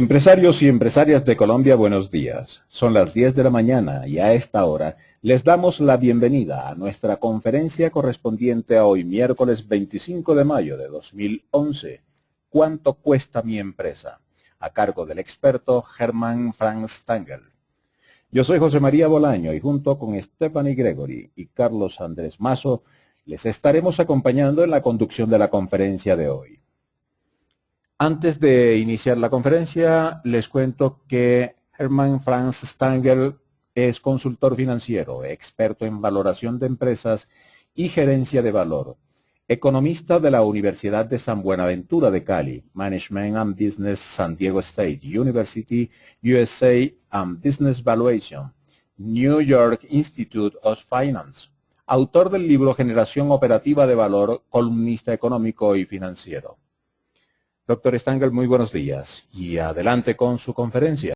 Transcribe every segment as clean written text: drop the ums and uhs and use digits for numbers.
Empresarios y empresarias de Colombia, buenos días. Son las 10 de la mañana y a esta hora les damos la bienvenida a nuestra conferencia correspondiente a hoy, miércoles 25 de mayo de 2011. ¿Cuánto cuesta mi empresa? A cargo del experto Hermann Franz Stangl. Yo soy José María Bolaño y junto con Stephanie Gregory y Carlos Andrés Mazo les estaremos acompañando en la conducción de la conferencia de hoy. Antes de iniciar la conferencia, les cuento que Hermann Franz Stangl es consultor financiero, experto en valoración de empresas y gerencia de valor, economista de la Universidad de San Buenaventura de Cali, Management and Business San Diego State University, USA and Business Valuation, New York Institute of Finance, autor del libro Generación Operativa de Valor, columnista económico y financiero. Doctor Stangl, muy buenos días y adelante con su conferencia.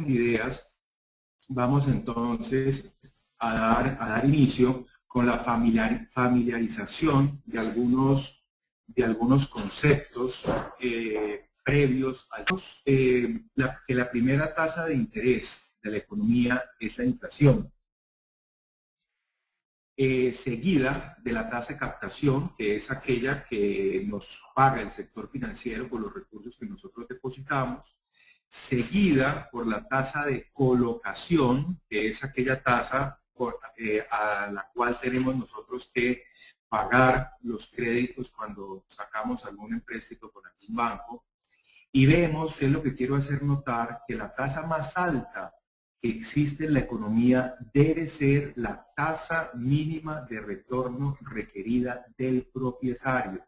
Ideas, vamos entonces a dar inicio con la familiarización de algunos conceptos previos a que la primera tasa de interés de la economía es la inflación. Seguida de la tasa de captación, que es aquella que nos paga el sector financiero por los recursos que nosotros depositamos, seguida por la tasa de colocación, que es aquella tasa a la cual tenemos nosotros que pagar los créditos cuando sacamos algún empréstito con algún banco. Y vemos, que es lo que quiero hacer notar, que la tasa más alta que existe en la economía debe ser la tasa mínima de retorno requerida del propietario.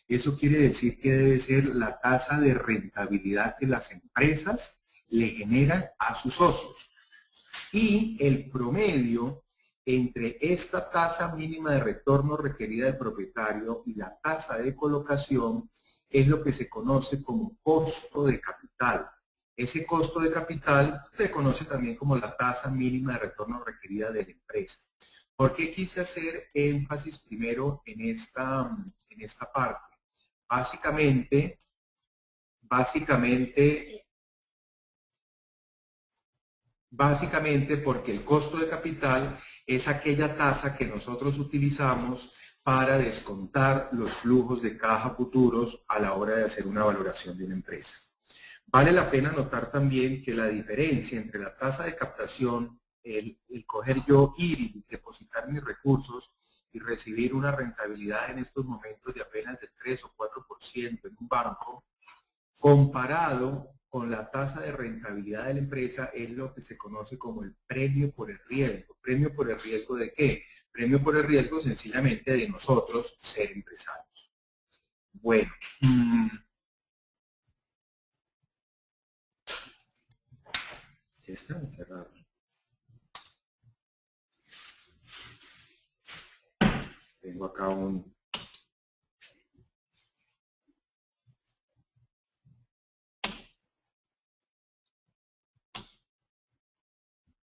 Eso quiere decir que debe ser la tasa de rentabilidad que las empresas le generan a sus socios. Y el promedio entre esta tasa mínima de retorno requerida del propietario y la tasa de colocación es lo que se conoce como costo de capital. Ese costo de capital se conoce también como la tasa mínima de retorno requerida de la empresa. ¿Por qué quise hacer énfasis primero en esta parte? Básicamente porque el costo de capital es aquella tasa que nosotros utilizamos para descontar los flujos de caja futuros a la hora de hacer una valoración de una empresa. Vale la pena notar también que la diferencia entre la tasa de captación, el coger yo, ir y depositar mis recursos y recibir una rentabilidad en estos momentos de apenas del 3 o 4% en un banco, comparado con la tasa de rentabilidad de la empresa, es lo que se conoce como el premio por el riesgo. ¿Premio por el riesgo de qué? Premio por el riesgo sencillamente de nosotros ser empresarios. Bueno, está encerrado. Tengo acá un...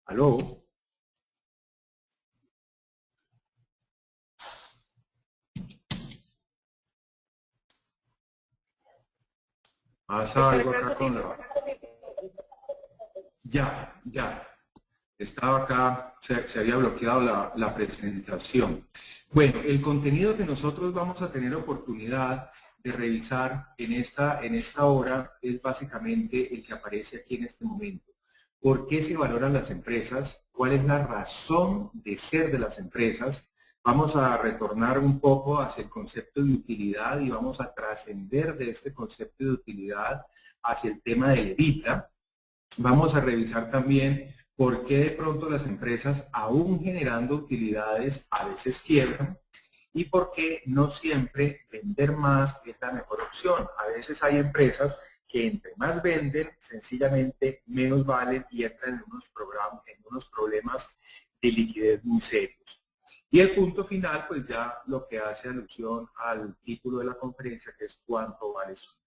¿Aló? Pasa algo acá con la... Ya. Estaba acá, se había bloqueado la presentación. Bueno, el contenido que nosotros vamos a tener oportunidad de revisar en esta hora es básicamente el que aparece aquí en este momento. ¿Por qué se valoran las empresas? ¿Cuál es la razón de ser de las empresas? Vamos a retornar un poco hacia el concepto de utilidad y vamos a trascender de este concepto de utilidad hacia el tema del EBITDA. Vamos a revisar también por qué de pronto las empresas, aún generando utilidades, a veces quiebran y por qué no siempre vender más es la mejor opción. A veces hay empresas que entre más venden, sencillamente menos valen y entran en unos problemas de liquidez muy serios. Y el punto final, pues ya lo que hace alusión al título de la conferencia, que es cuánto vale su empresa.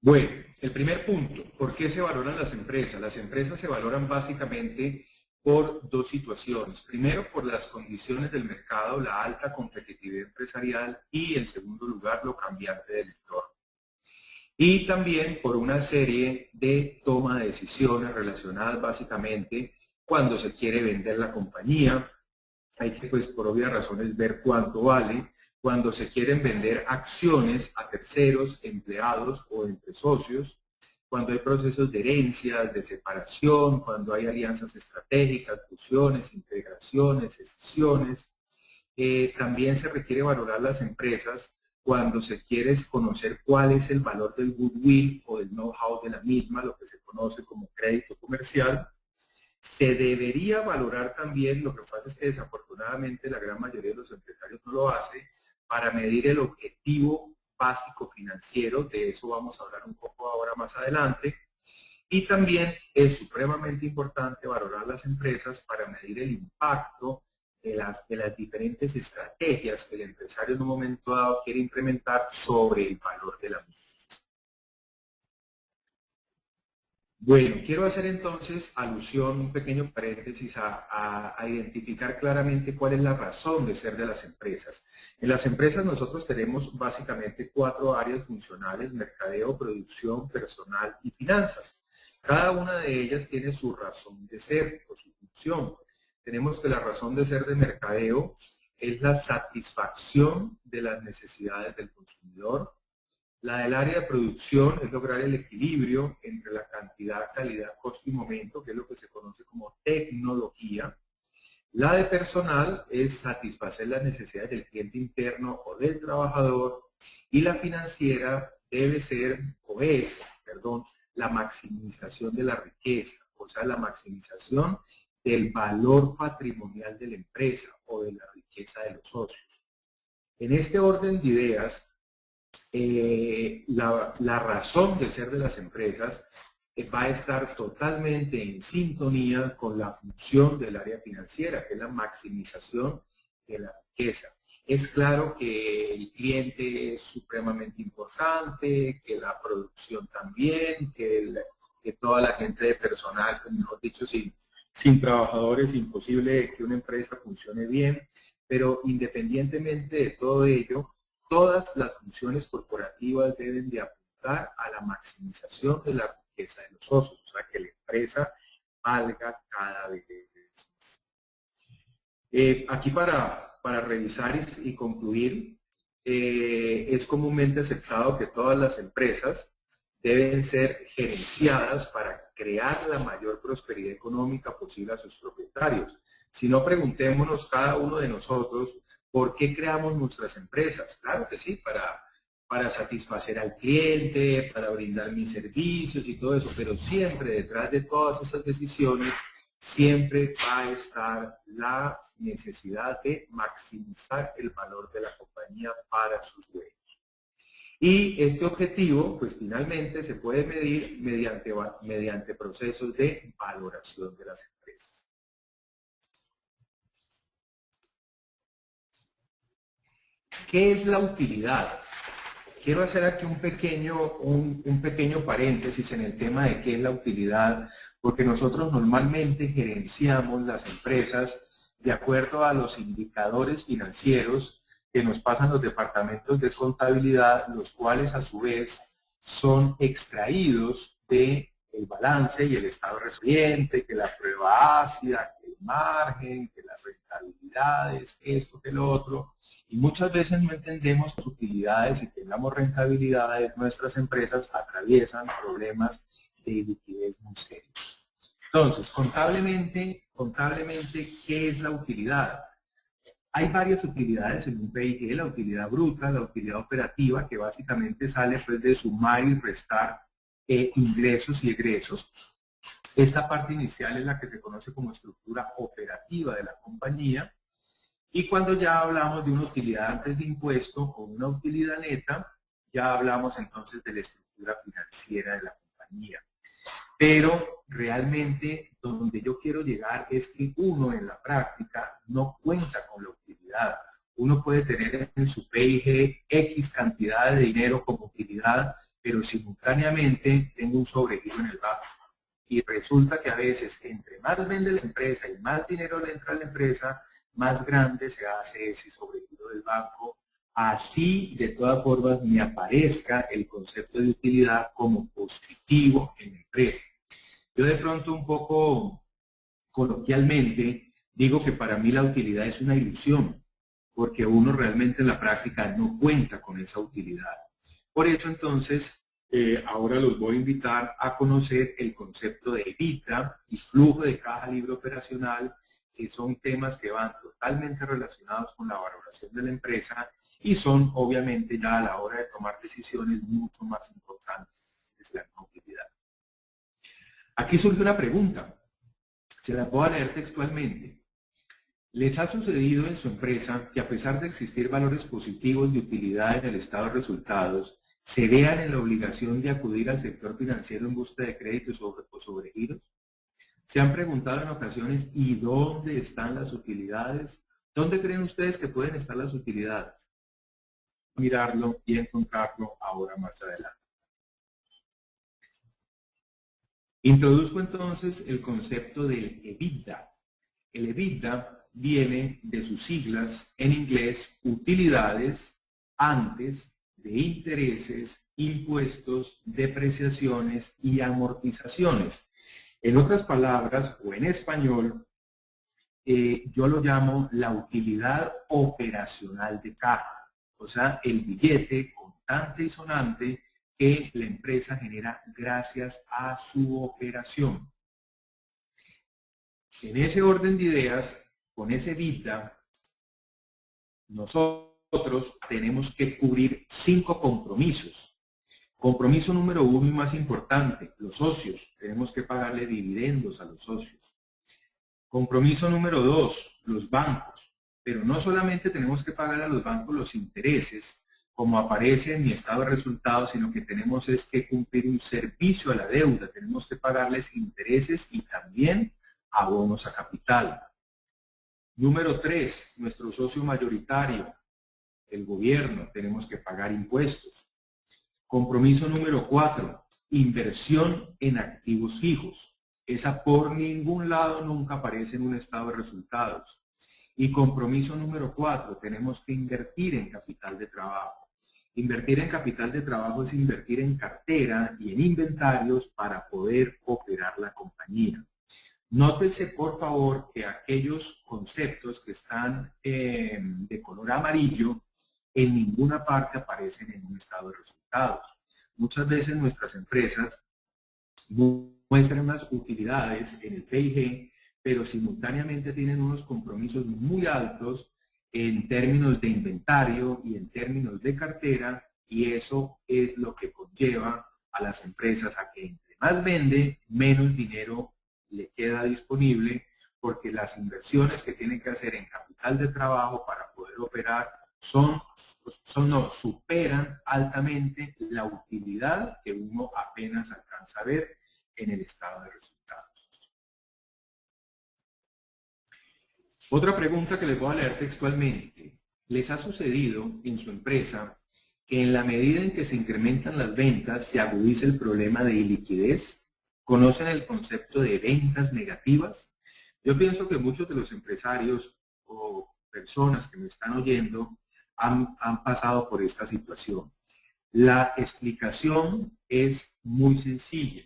Bueno, el primer punto, ¿por qué se valoran las empresas? Las empresas se valoran básicamente por dos situaciones. Primero, por las condiciones del mercado, la alta competitividad empresarial y, en segundo lugar, lo cambiante del entorno. Y también por una serie de toma de decisiones relacionadas básicamente cuando se quiere vender la compañía. Hay que, pues, por obvias razones, ver cuánto vale. Cuando se quieren vender acciones a terceros, empleados o entre socios, cuando hay procesos de herencias, de separación, cuando hay alianzas estratégicas, fusiones, integraciones, escisiones. También se requiere valorar las empresas cuando se quiere conocer cuál es el valor del goodwill o del know-how de la misma, lo que se conoce como crédito comercial. Se debería valorar también, lo que pasa es que desafortunadamente la gran mayoría de los empresarios no lo hace, para medir el objetivo básico financiero. De eso vamos a hablar un poco ahora más adelante. Y también es supremamente importante valorar las empresas para medir el impacto de las diferentes estrategias que el empresario en un momento dado quiere implementar sobre el valor de la misma. Bueno, quiero hacer entonces alusión, un pequeño paréntesis, a identificar claramente cuál es la razón de ser de las empresas. En las empresas nosotros tenemos básicamente 4 áreas funcionales: mercadeo, producción, personal y finanzas. Cada una de ellas tiene su razón de ser o su función. Tenemos que la razón de ser de mercadeo es la satisfacción de las necesidades del consumidor. La del área de producción es lograr el equilibrio entre la cantidad, calidad, costo y momento, que es lo que se conoce como tecnología. La de personal es satisfacer las necesidades del cliente interno o del trabajador. Y la financiera debe ser, o es, perdón, la maximización de la riqueza, o sea, la maximización del valor patrimonial de la empresa o de la riqueza de los socios. En este orden de ideas, la razón de ser de las empresas va a estar totalmente en sintonía con la función del área financiera, que es la maximización de la riqueza. Es claro que el cliente es supremamente importante, que la producción también, que toda la gente de personal, pues, mejor dicho, sin trabajadores es imposible que una empresa funcione bien, pero independientemente de todo ello, todas las funciones corporativas deben de apuntar a la maximización de la riqueza de los socios, o sea, que la empresa valga cada vez más. Aquí para revisar y concluir, es comúnmente aceptado que todas las empresas deben ser gerenciadas para crear la mayor prosperidad económica posible a sus propietarios. Si no, preguntémonos cada uno de nosotros, ¿por qué creamos nuestras empresas? Claro que sí, para satisfacer al cliente, para brindar mis servicios y todo eso, pero siempre detrás de todas esas decisiones, siempre va a estar la necesidad de maximizar el valor de la compañía para sus dueños. Y este objetivo, pues finalmente se puede medir mediante procesos de valoración de las empresas. ¿Qué es la utilidad? Quiero hacer aquí un pequeño paréntesis en el tema de qué es la utilidad, porque nosotros normalmente gerenciamos las empresas de acuerdo a los indicadores financieros que nos pasan los departamentos de contabilidad, los cuales a su vez son extraídos del balance y el estado reciente, que la prueba ácida, que el margen, que las rentabilidades, esto, que lo otro. Y muchas veces no entendemos las utilidades y tengamos rentabilidades. Nuestras empresas atraviesan problemas de liquidez muy serios. Entonces, contablemente, ¿qué es la utilidad? Hay varias utilidades en un PIG: la utilidad bruta, la utilidad operativa, que básicamente sale pues de sumar y restar ingresos y egresos. Esta parte inicial es la que se conoce como estructura operativa de la compañía. Y cuando ya hablamos de una utilidad antes de impuesto o una utilidad neta, ya hablamos entonces de la estructura financiera de la compañía. Pero realmente donde yo quiero llegar es que uno en la práctica no cuenta con la utilidad. Uno puede tener en su PIG X cantidad de dinero como utilidad, pero simultáneamente tengo un sobregiro en el banco. Y resulta que a veces, entre más vende la empresa y más dinero le entra a la empresa, más grande se hace ese sobregiro del banco. Así, de todas formas, me aparezca el concepto de utilidad como positivo en la empresa. Yo de pronto un poco coloquialmente digo que para mí la utilidad es una ilusión, porque uno realmente en la práctica no cuenta con esa utilidad. Por eso entonces, ahora los voy a invitar a conocer el concepto de EBITDA y flujo de caja libre operacional, que son temas que van totalmente relacionados con la valoración de la empresa y son obviamente ya a la hora de tomar decisiones mucho más importantes que la utilidad. Aquí surge una pregunta, se la puedo leer textualmente. ¿Les ha sucedido en su empresa que a pesar de existir valores positivos de utilidad en el estado de resultados, se vean en la obligación de acudir al sector financiero en busca de créditos o sobregiros? ¿Se han preguntado en ocasiones ¿y dónde están las utilidades? ¿Dónde creen ustedes que pueden estar las utilidades? Mirarlo y encontrarlo ahora más adelante. Introduzco entonces el concepto del EBITDA. El EBITDA viene de sus siglas en inglés, utilidades, antes de intereses, impuestos, depreciaciones y amortizaciones. En otras palabras, o en español, yo lo llamo la utilidad operacional de caja. O sea, el billete contante y sonante que la empresa genera gracias a su operación. En ese orden de ideas, con ese EBITDA, nosotros tenemos que cubrir 5 compromisos. Compromiso número 1 y más importante, los socios. Tenemos que pagarle dividendos a los socios. Compromiso número 2, los bancos. Pero no solamente tenemos que pagar a los bancos los intereses, como aparece en mi estado de resultados, sino que tenemos es que cumplir un servicio a la deuda. Tenemos que pagarles intereses y también abonos a capital. Número 3, nuestro socio mayoritario, el gobierno, tenemos que pagar impuestos. Compromiso número 4, inversión en activos fijos. Esa por ningún lado nunca aparece en un estado de resultados. Y compromiso número 4, tenemos que invertir en capital de trabajo. Invertir en capital de trabajo es invertir en cartera y en inventarios para poder operar la compañía. Nótese, por favor, que aquellos conceptos que están de color amarillo en ninguna parte aparecen en un estado de resultados. Muchas veces nuestras empresas muestran unas utilidades en el P&G, pero simultáneamente tienen unos compromisos muy altos en términos de inventario y en términos de cartera, y eso es lo que conlleva a las empresas a que entre más vende, menos dinero le queda disponible, porque las inversiones que tienen que hacer en capital de trabajo para poder operar superan altamente la utilidad que uno apenas alcanza a ver en el estado de resultados. Otra pregunta que les voy a leer textualmente. ¿Les ha sucedido en su empresa que en la medida en que se incrementan las ventas se agudiza el problema de iliquidez? ¿Conocen el concepto de ventas negativas? Yo pienso que muchos de los empresarios o personas que me están oyendo han pasado por esta situación. La explicación es muy sencilla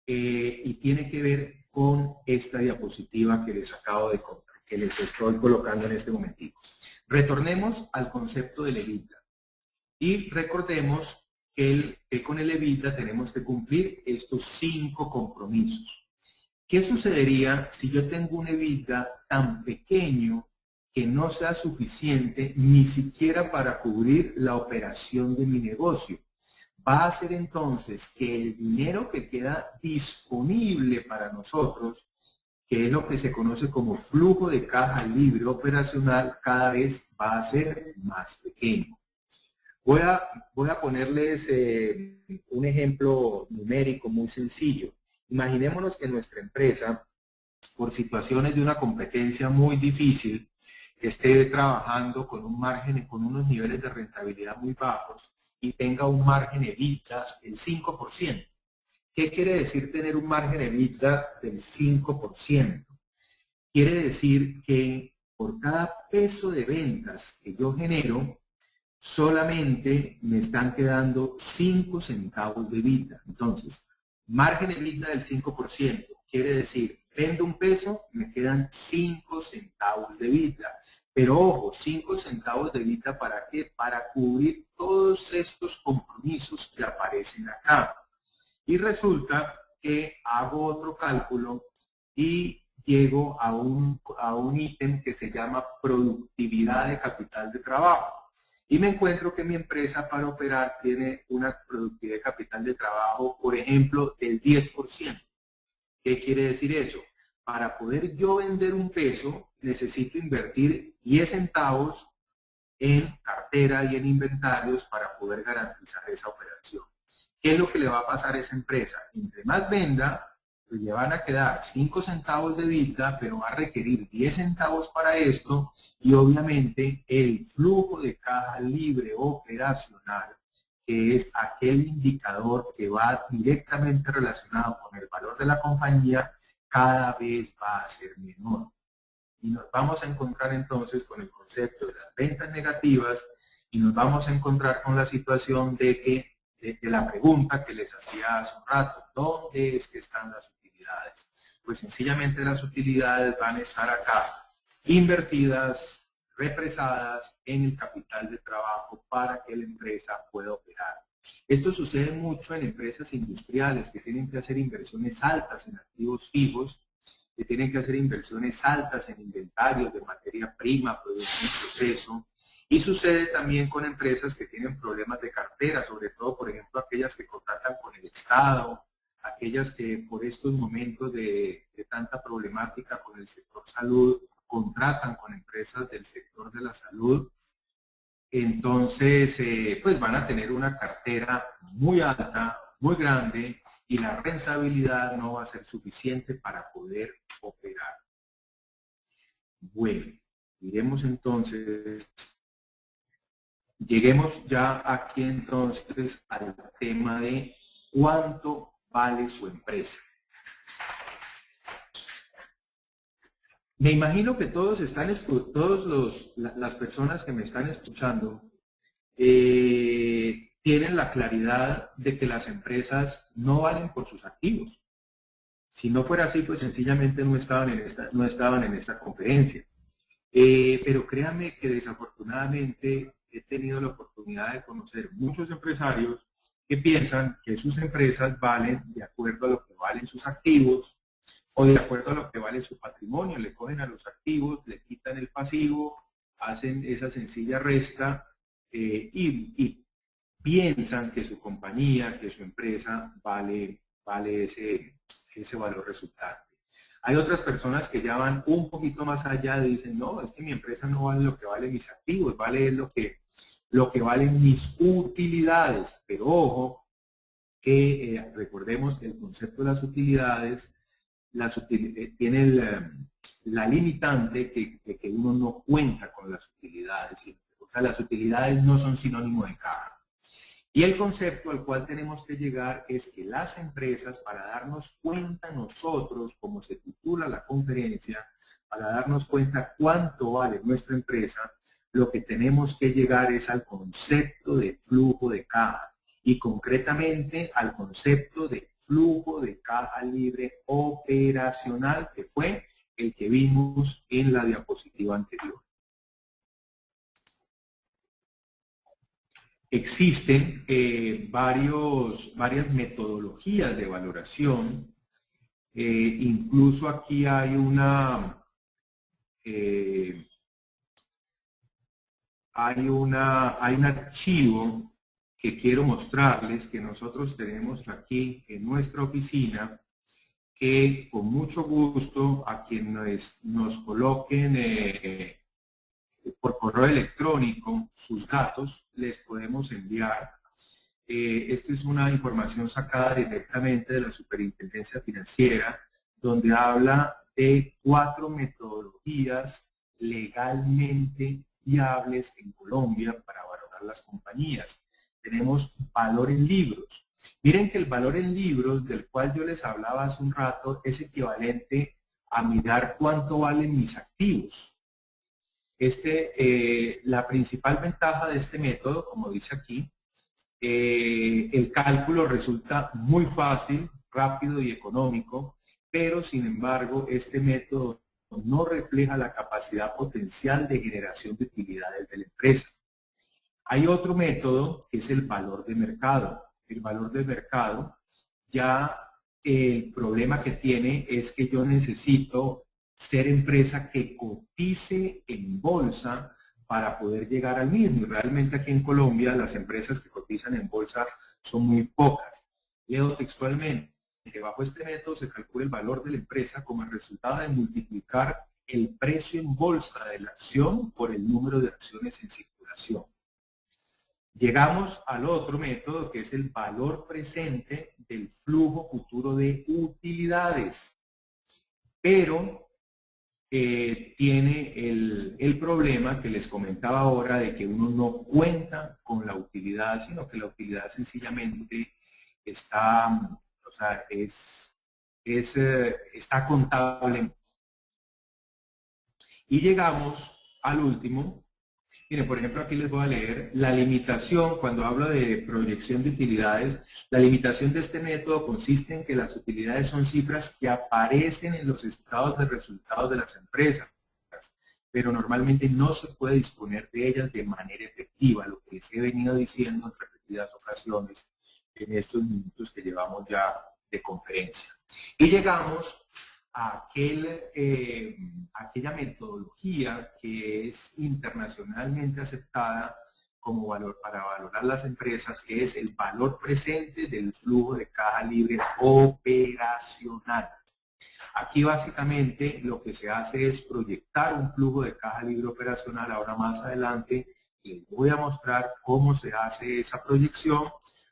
y tiene que ver con esta diapositiva que les acabo de contar, que les estoy colocando en este momentito. Retornemos al concepto del EBITDA y recordemos que con el EBITDA tenemos que cumplir estos 5 compromisos. ¿Qué sucedería si yo tengo un EBITDA tan pequeño que no sea suficiente ni siquiera para cubrir la operación de mi negocio? Va a ser entonces que el dinero que queda disponible para nosotros, que es lo que se conoce como flujo de caja libre operacional, cada vez va a ser más pequeño. Voy a ponerles un ejemplo numérico muy sencillo. Imaginémonos que nuestra empresa, por situaciones de una competencia muy difícil, esté trabajando con un margen, con unos niveles de rentabilidad muy bajos y tenga un margen EBITDA del 5%. ¿Qué quiere decir tener un margen EBITDA del 5%? Quiere decir que por cada peso de ventas que yo genero, solamente me están quedando 5 centavos de EBITDA. Entonces, margen EBITDA del 5%. Quiere decir, vendo un peso, me quedan 5 centavos de EBITDA. Pero ojo, 5 centavos de EBITDA, ¿para qué? Para cubrir todos estos compromisos que aparecen acá. Y resulta que hago otro cálculo y llego a un ítem que se llama productividad de capital de trabajo. Y me encuentro que mi empresa para operar tiene una productividad de capital de trabajo, por ejemplo, del 10%. ¿Qué quiere decir eso? Para poder yo vender un peso, necesito invertir 10 centavos en cartera y en inventarios para poder garantizar esa operación. ¿Qué es lo que le va a pasar a esa empresa? Entre más venda, pues le van a quedar 5 centavos de EBITDA, pero va a requerir 10 centavos para esto y obviamente el flujo de caja libre operacional, que es aquel indicador que va directamente relacionado con el valor de la compañía, cada vez va a ser menor. Y nos vamos a encontrar entonces con el concepto de las ventas negativas y nos vamos a encontrar con la situación de que de la pregunta que les hacía hace un rato, ¿dónde es que están las utilidades? Pues sencillamente las utilidades van a estar acá, invertidas, represadas en el capital de trabajo para que la empresa pueda operar. Esto sucede mucho en empresas industriales que tienen que hacer inversiones altas en activos fijos, que tienen que hacer inversiones altas en inventarios de materia prima, producción y proceso. Y sucede también con empresas que tienen problemas de cartera, sobre todo, por ejemplo, aquellas que contratan con el Estado, aquellas que por estos momentos de tanta problemática con el sector salud, contratan con empresas del sector de la salud. Entonces, pues van a tener una cartera muy alta, muy grande, y la rentabilidad no va a ser suficiente para poder operar. Bueno, miremos entonces. Lleguemos ya aquí entonces al tema de cuánto vale su empresa. Me imagino que todos las personas que me están escuchando tienen la claridad de que las empresas no valen por sus activos. Si no fuera así, pues sencillamente no estaban en esta conferencia. Pero créanme que desafortunadamente he tenido la oportunidad de conocer muchos empresarios que piensan que sus empresas valen de acuerdo a lo que valen sus activos o de acuerdo a lo que vale su patrimonio. Le cogen a los activos, le quitan el pasivo, hacen esa sencilla resta y piensan que su compañía, que su empresa vale ese valor resultante. Hay otras personas que ya van un poquito más allá y dicen, no, es que mi empresa no vale lo que valen mis activos, vale lo que valen mis utilidades. Pero ojo, que recordemos que el concepto de las utilidades tiene la limitante que uno no cuenta con las utilidades. O sea, las utilidades no son sinónimo de caja. Y el concepto al cual tenemos que llegar es que las empresas, para darnos cuenta nosotros, como se titula la conferencia, para darnos cuenta cuánto vale nuestra empresa, lo que tenemos que llegar es al concepto de flujo de caja y concretamente al concepto de flujo de caja libre operacional, que fue el que vimos en la diapositiva anterior. Existen varias metodologías de valoración. Incluso aquí hay un archivo que quiero mostrarles que nosotros tenemos aquí en nuestra oficina, que con mucho gusto a quienes nos coloquen por correo electrónico sus datos, les podemos enviar. Esta es una información sacada directamente de la Superintendencia Financiera, donde habla de 4 metodologías legalmente viables en Colombia para valorar las compañías. Tenemos valor en libros. Miren que el valor en libros, del cual yo les hablaba hace un rato, es equivalente a mirar cuánto valen mis activos. La principal ventaja de este método, como dice aquí, el cálculo resulta muy fácil, rápido y económico, pero sin embargo este método no refleja la capacidad potencial de generación de utilidades de la empresa. Hay otro método que es el valor de mercado. El valor de mercado, ya el problema que tiene es que yo necesito ser empresa que cotice en bolsa para poder llegar al mismo. Y realmente aquí en Colombia las empresas que cotizan en bolsa son muy pocas. Leo textualmente, que bajo este método se calcula el valor de la empresa como el resultado de multiplicar el precio en bolsa de la acción por el número de acciones en circulación. Llegamos al otro método, que es el valor presente del flujo futuro de utilidades, pero tiene el problema que les comentaba ahora de que uno no cuenta con la utilidad, sino que la utilidad sencillamente está, o sea, está contable. Y llegamos al último. Miren, por ejemplo, aquí les voy a leer la limitación, cuando hablo de proyección de utilidades, la limitación de este método consiste en que las utilidades son cifras que aparecen en los estados de resultados de las empresas, pero normalmente no se puede disponer de ellas de manera efectiva, lo que les he venido diciendo en repetidas ocasiones en estos minutos que llevamos ya de conferencia. Y llegamos a aquella metodología que es internacionalmente aceptada como valor para valorar las empresas, que es el valor presente del flujo de caja libre operacional. Aquí básicamente lo que se hace es proyectar un flujo de caja libre operacional. Ahora más adelante les voy a mostrar cómo se hace esa proyección,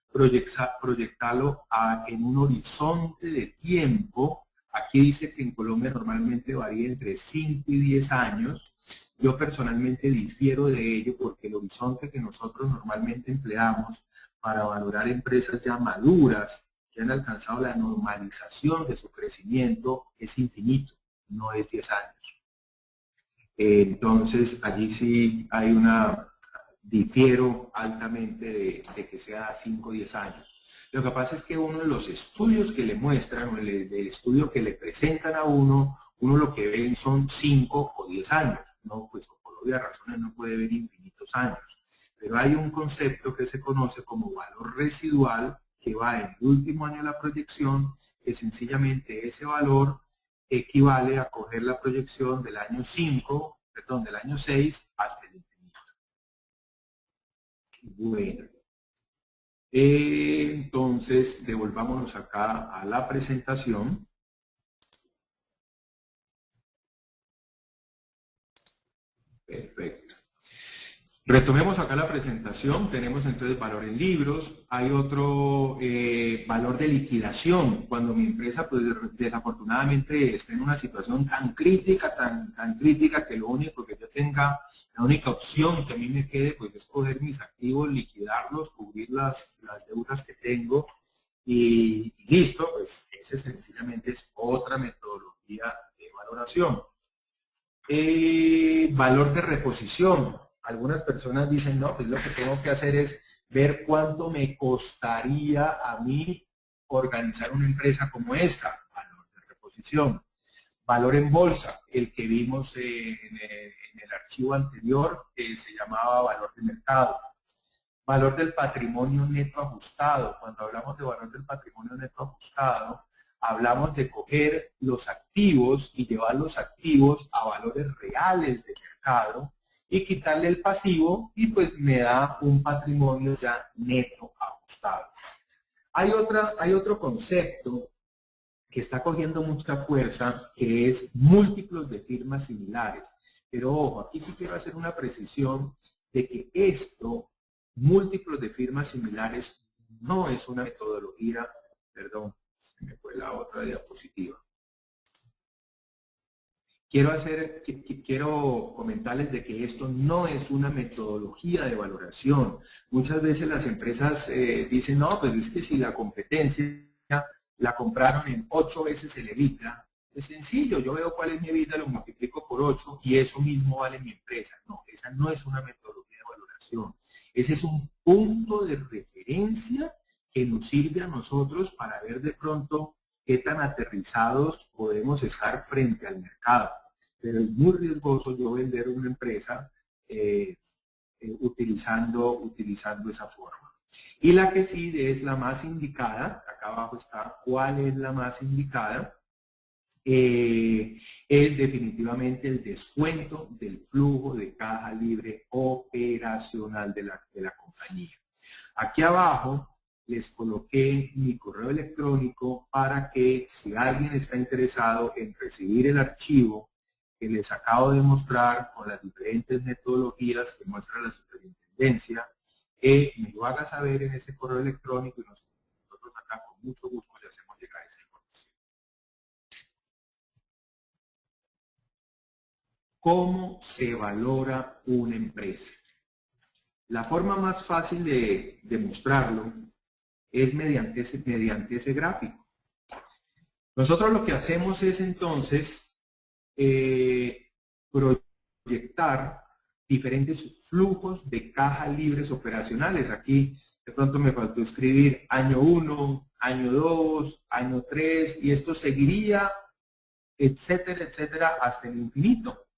proyectarlo en un horizonte de tiempo. Aquí dice que en Colombia normalmente varía entre 5 y 10 años. Yo personalmente difiero de ello porque el horizonte que nosotros normalmente empleamos para valorar empresas ya maduras, que han alcanzado la normalización de su crecimiento, es infinito, no es 10 años. Entonces, allí sí hay difiero altamente de que sea 5 o 10 años. Lo que pasa es que uno de los estudios que le muestran, o el estudio que le presentan a uno lo que ven son 5 o 10 años. No, pues por obvias razones no puede ver infinitos años. Pero hay un concepto que se conoce como valor residual, que va en el último año de la proyección, que sencillamente ese valor equivale a coger la proyección del año 6 hasta el infinito. Bueno. Entonces, devolvámonos acá a la presentación. Perfecto. Retomemos acá la presentación. Tenemos entonces valor en libros. Hay otro valor de liquidación. Cuando mi empresa, pues desafortunadamente, está en una situación tan crítica, tan crítica, que lo único que yo tenga, la única opción que a mí me quede, pues es coger mis activos, liquidarlos, cubrir las deudas que tengo y listo. Pues ese sencillamente es otra metodología de valoración. Valor de reposición. Algunas personas dicen, no, pues lo que tengo que hacer es ver cuánto me costaría a mí organizar una empresa como esta. Valor de reposición. Valor en bolsa, el que vimos en el archivo anterior, que se llamaba valor de mercado. Valor del patrimonio neto ajustado. Cuando hablamos de valor del patrimonio neto ajustado, hablamos de coger los activos y llevar los activos a valores reales de mercado y quitarle el pasivo, y pues me da un patrimonio ya neto ajustado. Hay otro concepto que está cogiendo mucha fuerza, que es múltiplos de firmas similares. Pero ojo, aquí sí quiero hacer una precisión de que múltiplos de firmas similares, no es una metodología, perdón, se me fue la otra diapositiva. quiero comentarles de que esto no es una metodología de valoración. Muchas veces las empresas dicen, no, pues es que si la competencia la compraron en 8 veces el EBITDA, es sencillo, yo veo cuál es mi EBITDA, lo multiplico por 8 y eso mismo vale mi empresa. No, esa no es una metodología de valoración. Ese es un punto de referencia que nos sirve a nosotros para ver de pronto qué tan aterrizados podemos estar frente al mercado. Pero es muy riesgoso yo vender una empresa utilizando esa forma. Y la que sí es la más indicada, acá abajo está cuál es la más indicada, es definitivamente el descuento del flujo de caja libre operacional de la compañía. Aquí abajo les coloqué mi correo electrónico para que si alguien está interesado en recibir el archivo que les acabo de mostrar con las diferentes metodologías que muestra la superintendencia, me lo haga saber en ese correo electrónico y nosotros acá con mucho gusto le hacemos llegar esa información. ¿Cómo se valora una empresa? La forma más fácil de demostrarlo es mediante ese gráfico. Nosotros lo que hacemos es entonces proyectar diferentes flujos de caja libres operacionales. Aquí de pronto me faltó escribir año 1, año 2, año 3 y esto seguiría, etcétera, etcétera, hasta el infinito.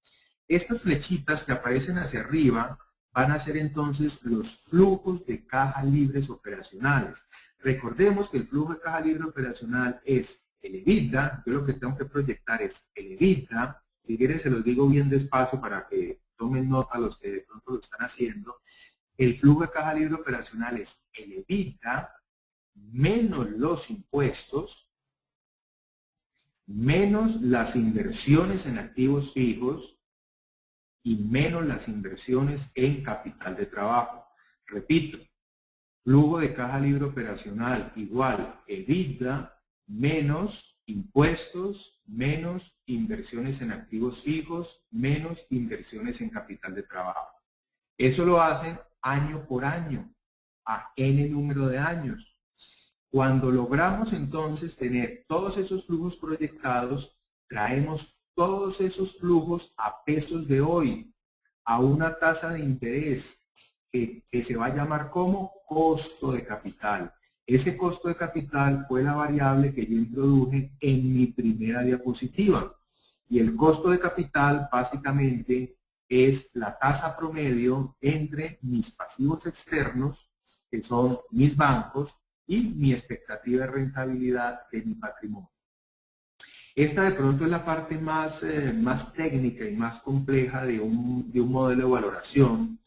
Estas flechitas que aparecen hacia arriba van a ser entonces los flujos de caja libres operacionales. Recordemos que el flujo de caja libre operacional es el EBITDA. Yo lo que tengo que proyectar es el EBITDA. Si quieren se los digo bien despacio para que tomen nota los que de pronto lo están haciendo. El flujo de caja libre operacional es el EBITDA menos los impuestos, menos las inversiones en activos fijos, y menos las inversiones en capital de trabajo. Repito, flujo de caja libre operacional igual EBITDA menos impuestos, menos inversiones en activos fijos, menos inversiones en capital de trabajo. Eso lo hacen año por año, a n número de años. Cuando logramos entonces tener todos esos flujos proyectados, traemos todos esos flujos a pesos de hoy, a una tasa de interés que se va a llamar como costo de capital. Ese costo de capital fue la variable que yo introduje en mi primera diapositiva. Y el costo de capital básicamente es la tasa promedio entre mis pasivos externos, que son mis bancos, y mi expectativa de rentabilidad de mi patrimonio. Esta de pronto es la parte más técnica y más compleja de un modelo de valoración,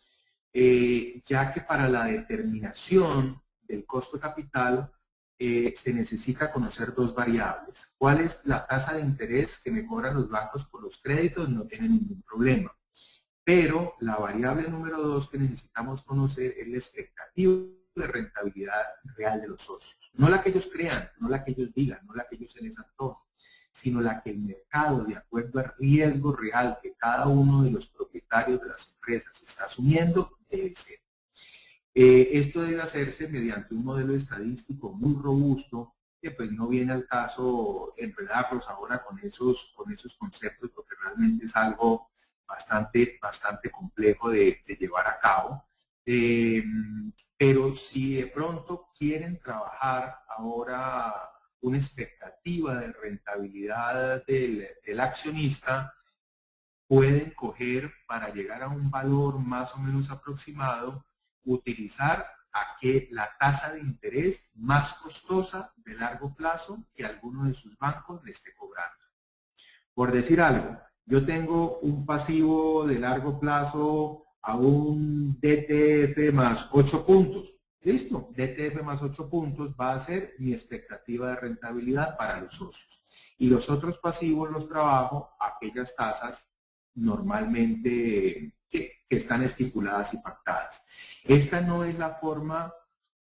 ya que para la determinación del costo de capital se necesita conocer dos variables. ¿Cuál es la tasa de interés que me cobran los bancos por los créditos? No tienen ningún problema. Pero la variable número 2 que necesitamos conocer es la expectativa de rentabilidad real de los socios. No la que ellos crean, no la que ellos digan, no la que ellos se les antoje, sino la que el mercado, de acuerdo al riesgo real que cada uno de los propietarios de las empresas está asumiendo, debe ser. Esto debe hacerse mediante un modelo estadístico muy robusto, que pues no viene al caso enredarlos ahora con esos conceptos, porque realmente es algo bastante complejo de llevar a cabo. Pero si de pronto quieren trabajar ahora una expectativa de rentabilidad del accionista, pueden coger para llegar a un valor más o menos aproximado, utilizar la tasa de interés más costosa de largo plazo que alguno de sus bancos le esté cobrando. Por decir algo, yo tengo un pasivo de largo plazo a un DTF más 8 puntos. Listo, DTF más 8 puntos va a ser mi expectativa de rentabilidad para los socios. Y los otros pasivos los trabajo a aquellas tasas normalmente que están estipuladas y pactadas. Esta no es la forma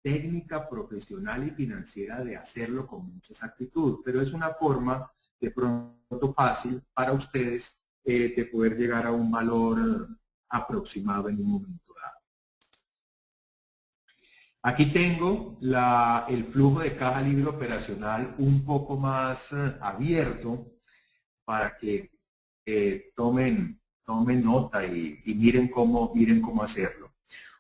técnica, profesional y financiera de hacerlo con mucha exactitud, pero es una forma de pronto fácil para ustedes de poder llegar a un valor aproximado en un momento dado. Aquí tengo el flujo de caja libre operacional un poco más abierto para que tomen nota y miren cómo hacerlo.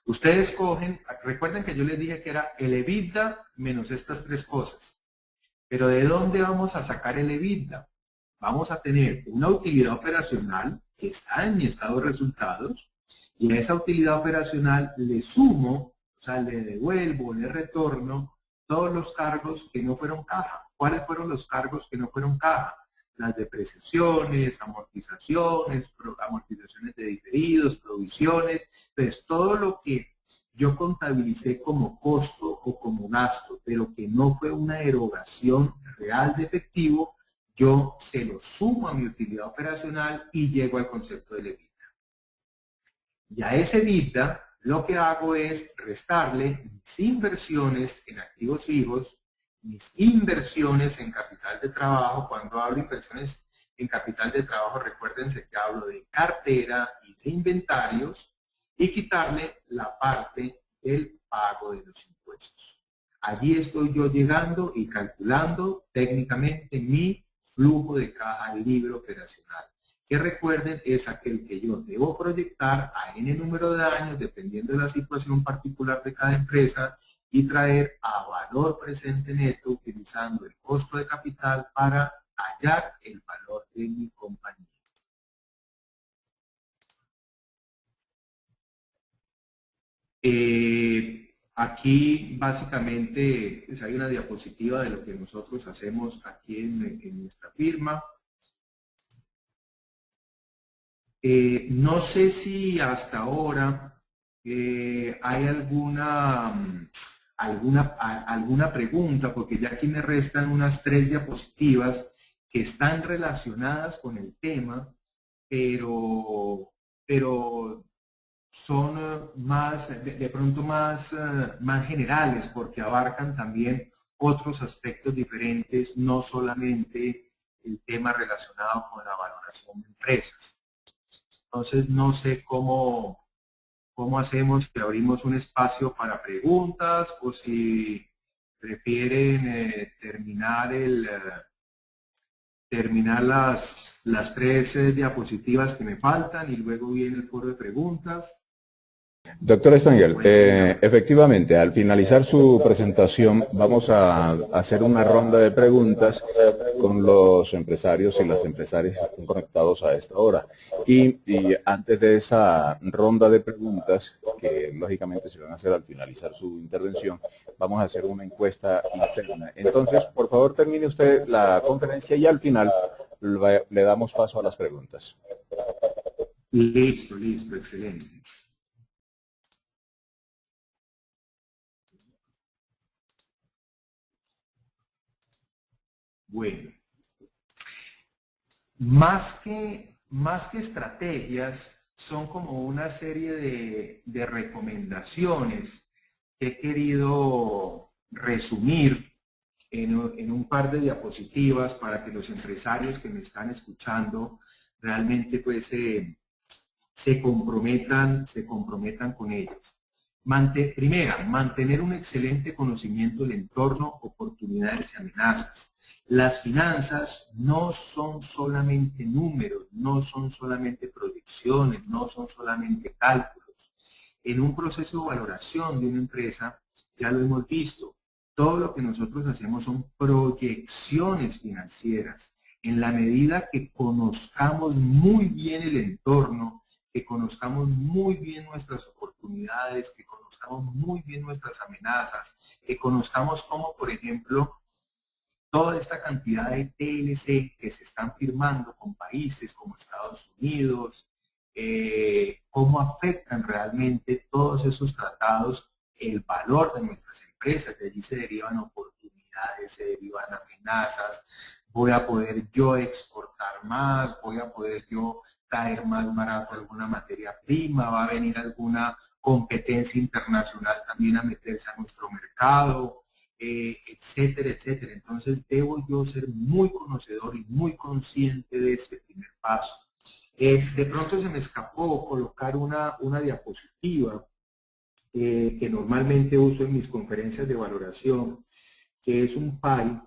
Ustedes cogen, recuerden que yo les dije que era el EBITDA menos estas tres cosas. Pero ¿de dónde vamos a sacar el EBITDA? Vamos a tener una utilidad operacional que está en mi estado de resultados y a esa utilidad operacional le sumo, o sea, le devuelvo, le retorno todos los cargos que no fueron caja. ¿Cuáles fueron los cargos que no fueron caja? Las depreciaciones, amortizaciones de diferidos, provisiones, pues todo lo que yo contabilicé como costo o como gasto, pero que no fue una erogación real de efectivo, yo se lo sumo a mi utilidad operacional y llego al concepto del EBITDA. Y a ese EBITDA lo que hago es restarle mis inversiones en activos fijos, mis inversiones en capital de trabajo. Cuando hablo de inversiones en capital de trabajo, recuérdense que hablo de cartera y de inventarios, y quitarle la parte del pago de los impuestos. Allí estoy yo llegando y calculando técnicamente mi flujo de caja libre operacional, que recuerden es aquel que yo debo proyectar a n número de años, dependiendo de la situación particular de cada empresa, y traer a valor presente neto utilizando el costo de capital para hallar el valor de mi compañía. Aquí básicamente pues, hay una diapositiva de lo que nosotros hacemos aquí en nuestra firma. No sé si hasta ahora hay alguna pregunta, porque ya aquí me restan unas 3 diapositivas que están relacionadas con el tema, pero son más, de pronto más generales, porque abarcan también otros aspectos diferentes, no solamente el tema relacionado con la valoración de empresas. Entonces, no sé cómo hacemos, si abrimos un espacio para preguntas o si prefieren terminar las 3 diapositivas que me faltan y luego viene el foro de preguntas. Doctor Stangel, efectivamente, al finalizar su presentación vamos a hacer una ronda de preguntas con los empresarios y las empresarias que estén conectados a esta hora. Y antes de esa ronda de preguntas, que lógicamente se van a hacer al finalizar su intervención, vamos a hacer una encuesta interna. Entonces, por favor, termine usted la conferencia y al final le damos paso a las preguntas. Listo, excelente. Bueno, más que estrategias, son como una serie de recomendaciones que he querido resumir en un par de diapositivas para que los empresarios que me están escuchando realmente pues se comprometan con ellas. Primera, mantener un excelente conocimiento del entorno, oportunidades y amenazas. Las finanzas no son solamente números, no son solamente proyecciones, no son solamente cálculos. En un proceso de valoración de una empresa, ya lo hemos visto, todo lo que nosotros hacemos son proyecciones financieras. En la medida que conozcamos muy bien el entorno, que conozcamos muy bien nuestras oportunidades, que conozcamos muy bien nuestras amenazas, que conozcamos cómo, por ejemplo, toda esta cantidad de TLC que se están firmando con países como Estados Unidos, cómo afectan realmente todos esos tratados el valor de nuestras empresas. De allí se derivan oportunidades, se derivan amenazas. Voy a poder yo exportar más, voy a poder yo traer más barato alguna materia prima, va a venir alguna competencia internacional también a meterse a nuestro mercado, etcétera, etcétera. Entonces debo yo ser muy conocedor y muy consciente de este primer paso. De pronto se me escapó colocar una diapositiva que normalmente uso en mis conferencias de valoración, que es un pie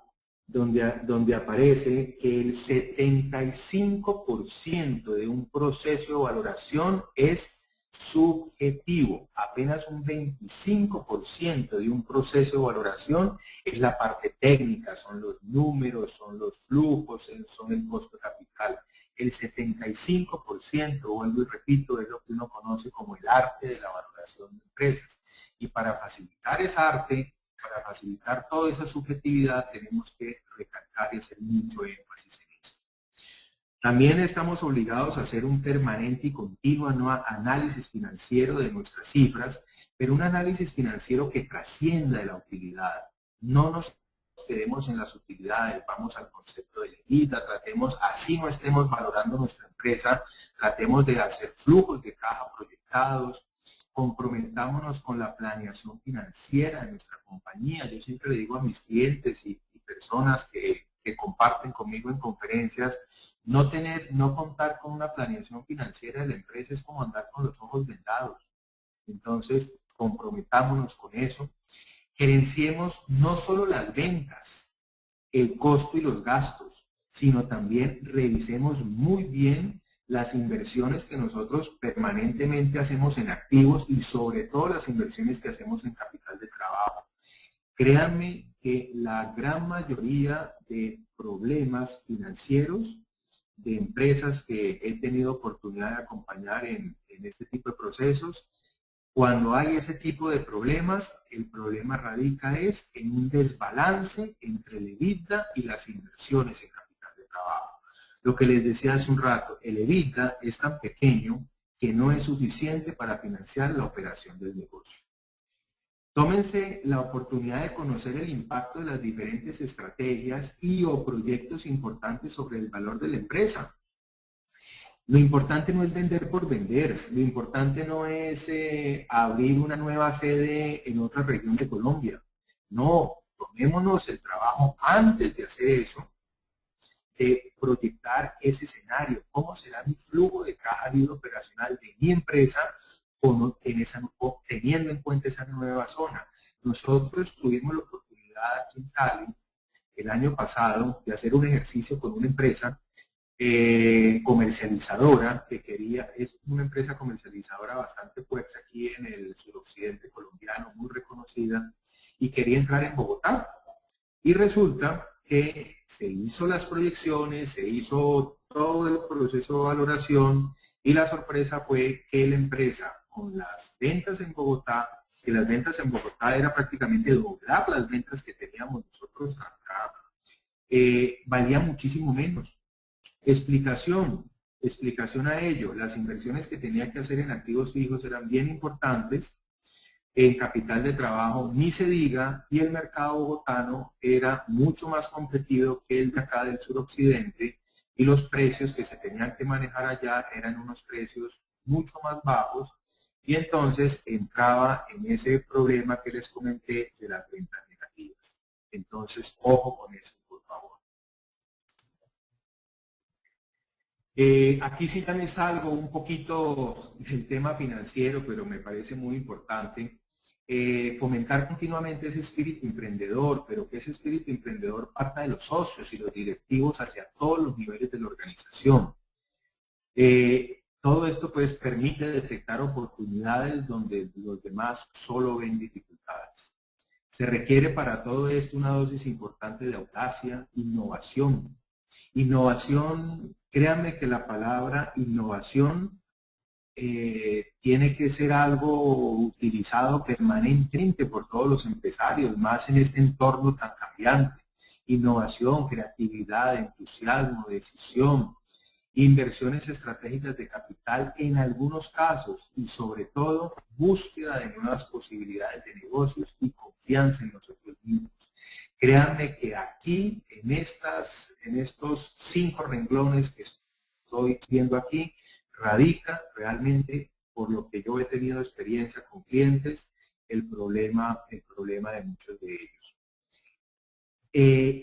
donde aparece que el 75% de un proceso de valoración es subjetivo. Apenas un 25% de un proceso de valoración es la parte técnica, son los números, son los flujos, son el costo de capital. El 75%, vuelvo y repito, es lo que uno conoce como el arte de la valoración de empresas. Y para facilitar esa arte, para facilitar toda esa subjetividad, tenemos que recalcar y hacer mucho énfasis en eso. También estamos obligados a hacer un permanente y continuo análisis financiero de nuestras cifras, pero un análisis financiero que trascienda de la utilidad. No nos quedemos en las utilidades, vamos al concepto de EBITDA, tratemos, así no estemos valorando nuestra empresa, tratemos de hacer flujos de caja proyectados, comprometámonos con la planeación financiera de nuestra compañía. Yo siempre le digo a mis clientes y personas que comparten conmigo en conferencias, no contar con una planeación financiera de la empresa es como andar con los ojos vendados. Entonces, comprometámonos con eso. Gerenciemos no solo las ventas, el costo y los gastos, sino también revisemos muy bien las inversiones que nosotros permanentemente hacemos en activos y sobre todo las inversiones que hacemos en capital de trabajo. Créanme que la gran mayoría de problemas financieros de empresas que he tenido oportunidad de acompañar en este tipo de procesos, cuando hay ese tipo de problemas, el problema radica en un desbalance entre el EBITDA y las inversiones en capital de trabajo. Lo que les decía hace un rato, el EBITDA es tan pequeño que no es suficiente para financiar la operación del negocio. Tómense la oportunidad de conocer el impacto de las diferentes estrategias y o proyectos importantes sobre el valor de la empresa. Lo importante no es vender por vender, lo importante no es abrir una nueva sede en otra región de Colombia. No, tomémonos el trabajo antes de hacer eso, de proyectar ese escenario. ¿Cómo será mi flujo de caja libre operacional de mi empresa teniendo en cuenta esa nueva zona? Nosotros tuvimos la oportunidad aquí en Cali el año pasado de hacer un ejercicio con una empresa comercializadora es una empresa comercializadora bastante fuerte aquí en el suroccidente colombiano, muy reconocida, y quería entrar en Bogotá. Y resulta que se hizo las proyecciones, se hizo todo el proceso de valoración y la sorpresa fue que la empresa con las ventas en Bogotá, que las ventas en Bogotá era prácticamente doblar las ventas que teníamos nosotros acá, valía muchísimo menos. Explicación a ello, las inversiones que tenía que hacer en activos fijos eran bien importantes, en capital de trabajo ni se diga, y el mercado bogotano era mucho más competido que el de acá del suroccidente, y los precios que se tenían que manejar allá eran unos precios mucho más bajos, y entonces entraba en ese problema que les comenté de las ventas negativas. Entonces, ojo con eso, por favor. Aquí sí también salgo un poquito del tema financiero, pero me parece muy importante. Fomentar continuamente ese espíritu emprendedor, pero que ese espíritu emprendedor parta de los socios y los directivos hacia todos los niveles de la organización. Todo esto pues permite detectar oportunidades donde los demás solo ven dificultades. Se requiere para todo esto una dosis importante de audacia, innovación. Innovación, créanme que la palabra innovación tiene que ser algo utilizado permanentemente por todos los empresarios, más en este entorno tan cambiante. Innovación, creatividad, entusiasmo, decisión, inversiones estratégicas de capital en algunos casos y sobre todo búsqueda de nuevas posibilidades de negocios y confianza en nosotros mismos. Créanme que aquí, en estos 5 renglones que estoy viendo aquí, radica realmente, por lo que yo he tenido experiencia con clientes, el problema de muchos de ellos.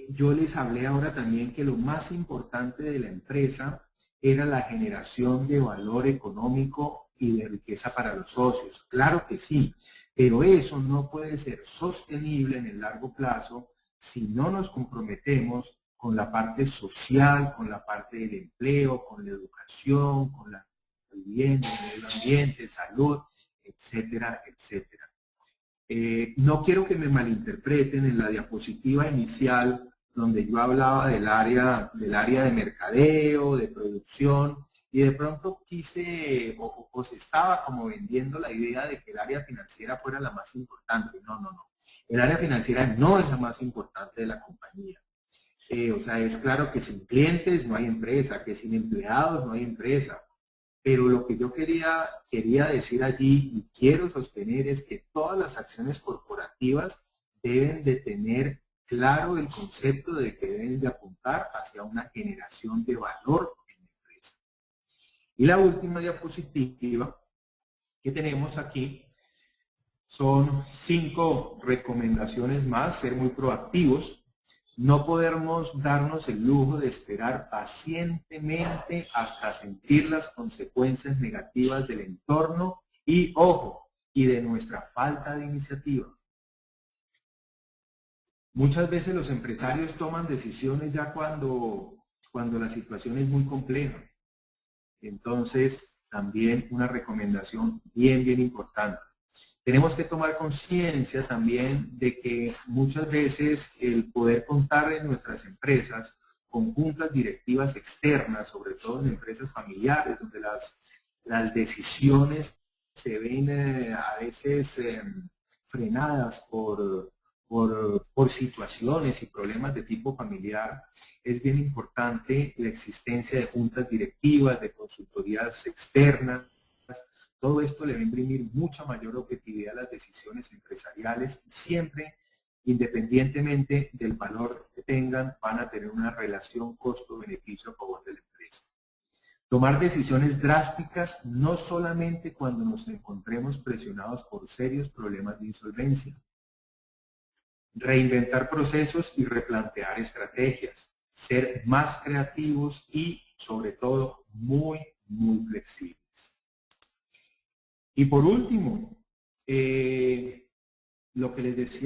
Yo les hablé ahora también que lo más importante de la empresa era la generación de valor económico y de riqueza para los socios. Claro que sí, pero eso no puede ser sostenible en el largo plazo si no nos comprometemos con la parte social, con la parte del empleo, con la educación, con la vivienda, el medio ambiente, salud, etcétera, etcétera. No quiero que me malinterpreten. En la diapositiva inicial, donde yo hablaba del área de mercadeo, de producción, y de pronto quise o se estaba como vendiendo la idea de que el área financiera fuera la más importante. No, no, no. El área financiera no es la más importante de la compañía. O sea, es claro que sin clientes no hay empresa, que sin empleados no hay empresa. Pero lo que yo quería decir allí y quiero sostener es que todas las acciones corporativas deben de tener claro el concepto de que deben de apuntar hacia una generación de valor en la empresa. Y la última diapositiva que tenemos aquí son 5 recomendaciones más: ser muy proactivos. No podemos darnos el lujo de esperar pacientemente hasta sentir las consecuencias negativas del entorno y, ojo, y de nuestra falta de iniciativa. Muchas veces los empresarios toman decisiones ya cuando la situación es muy compleja. Entonces, también una recomendación bien importante. Tenemos que tomar conciencia también de que muchas veces el poder contar en nuestras empresas con juntas directivas externas, sobre todo en empresas familiares, donde las decisiones se ven a veces frenadas por situaciones y problemas de tipo familiar, es bien importante la existencia de juntas directivas, de consultorías externas. Todo esto le va a imprimir mucha mayor objetividad a las decisiones empresariales y siempre, independientemente del valor que tengan, van a tener una relación costo-beneficio a favor de la empresa. Tomar decisiones drásticas no solamente cuando nos encontremos presionados por serios problemas de insolvencia. Reinventar procesos y replantear estrategias. Ser más creativos y, sobre todo, muy flexibles. Y por último, lo que les decía